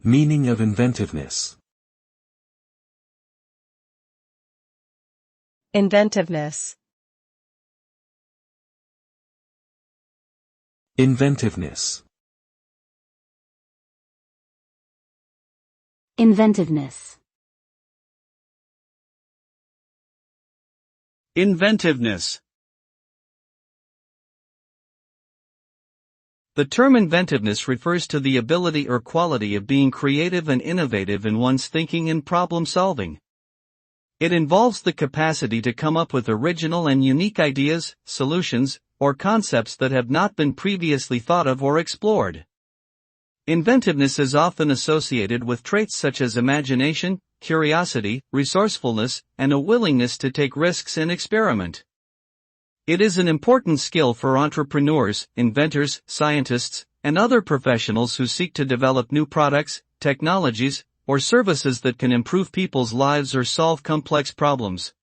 Meaning of inventiveness. Inventiveness. Inventiveness. Inventiveness. Inventiveness. The term inventiveness refers to the ability or quality of being creative and innovative in one's thinking and problem solving. It involves the capacity to come up with original and unique ideas, solutions, or concepts that have not been previously thought of or explored. Inventiveness is often associated with traits such as imagination, curiosity, resourcefulness, and a willingness to take risks and experiment. It is an important skill for entrepreneurs, inventors, scientists, and other professionals who seek to develop new products, technologies, or services that can improve people's lives or solve complex problems.